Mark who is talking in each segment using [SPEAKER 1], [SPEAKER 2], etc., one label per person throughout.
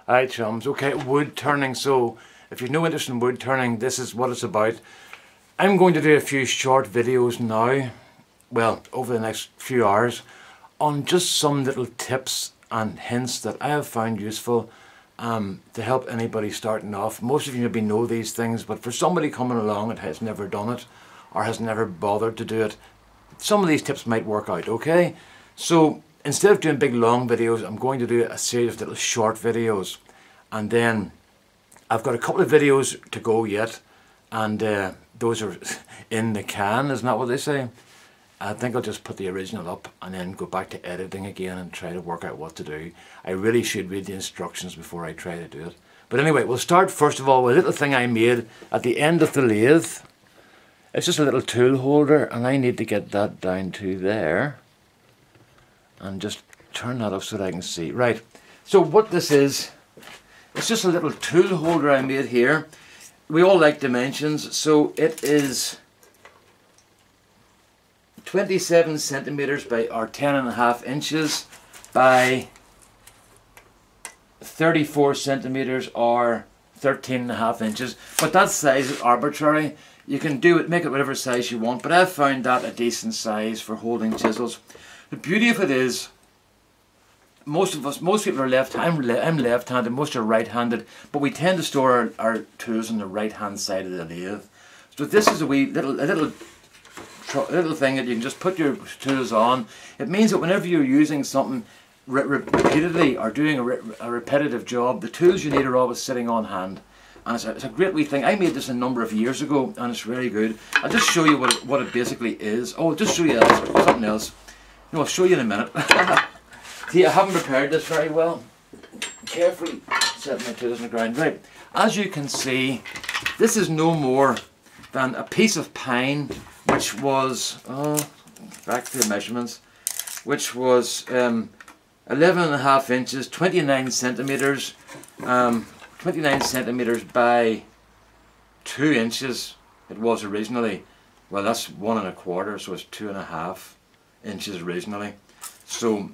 [SPEAKER 1] Alright chums, okay, wood turning. So if you've no interest in wood turning, this is what it's about. I'm going to do a few short videos now, well, over the next few hours, on just some little tips and hints that I have found useful to help anybody starting off. Most of you maybe know these things, but for somebody coming along that has never done it or has never bothered to do it, some of these tips might work out, okay? So instead of doing big long videos, I'm going to do a series of little short videos, and then I've got a couple of videos to go yet, and those are in the can, isn't that what they say? I think I'll just put the original up and then go back to editing again and try to work out what to do. I really should read the instructions before I try to do it. But anyway, we'll start first of all with a little thing I made at the end of the lathe. It's just a little tool holder, and I need to get that down to there. And just turn that up so that I can see. Right, so what this is, it's just a little tool holder I made here. We all like dimensions, so it is 27 centimeters by, or 10.5 inches by 34 centimeters or 13.5 inches. But that size is arbitrary. You can do it, make it whatever size you want, but I've found that a decent size for holding chisels. The beauty of it is, most people are left-handed. I'm left-handed, most are right-handed, but we tend to store our tools on the right-hand side of the lathe. So this is a little thing that you can just put your tools on. It means that whenever you're using something repeatedly or doing a repetitive job, the tools you need are always sitting on hand. And it's a great wee thing. I made this a number of years ago, and it's really good. I'll just show you what it basically is. Oh, I'll just show you something else. No, I'll show you in a minute. See, I haven't prepared this very well. Carefully set my tools on the ground. Right, as you can see, this is no more than a piece of pine, which was, back to the measurements, which was 11.5 inches, 29 centimeters, 29 centimeters by 2 inches. It was originally. Well, that's 1.25, so it's 2.5 inches originally. So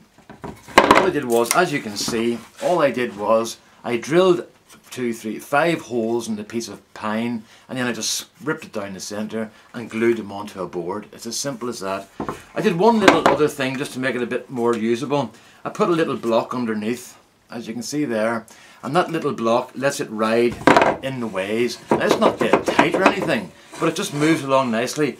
[SPEAKER 1] what I did was, as you can see, all I did was I drilled 2, 3, 5 holes in the piece of pine, and then I just ripped it down the centre and glued them onto a board. It's as simple as that. I did one little other thing just to make it a bit more usable. I put a little block underneath, as you can see there, and that little block lets it ride in the ways. Now, it's not dead tight or anything, but it just moves along nicely.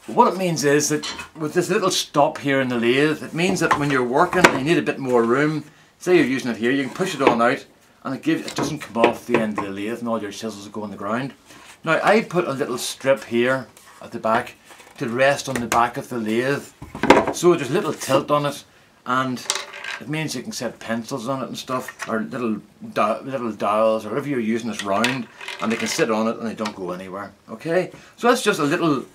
[SPEAKER 1] What it means is that with this little stop here in the lathe, it means that when you're working and you need a bit more room, say you're using it here, you can push it on out, and it doesn't come off the end of the lathe and all your chisels will go on the ground. Now, I put a little strip here at the back to rest on the back of the lathe, so there's a little tilt on it, and it means you can set pencils on it and stuff, or little dowels, or whatever you're using is round, and they can sit on it and they don't go anywhere. Okay, so that's just a little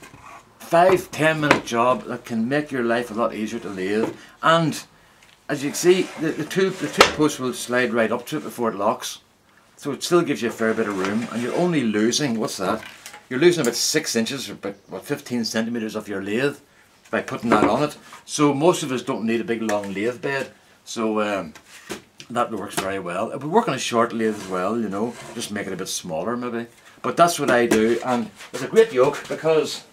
[SPEAKER 1] 5-10 minute job that can make your life a lot easier to lathe. And as you can see, the two posts will slide right up to it before it locks, so it still gives you a fair bit of room, and you're only losing, what's that? You're losing about 6 inches, or about, what, 15 centimeters of your lathe by putting that on it. So most of us don't need a big long lathe bed, so that works very well. It would work on a short lathe as well, you know, just make it a bit smaller maybe. But that's what I do, and it's a great yoke because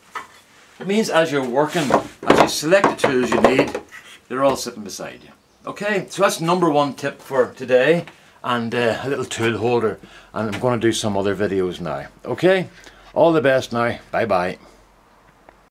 [SPEAKER 1] it means as you're working, as you select the tools you need, they're all sitting beside you. Okay, so that's number 1 tip for today, and a little tool holder, and I'm going to do some other videos now. Okay, all the best now, bye bye.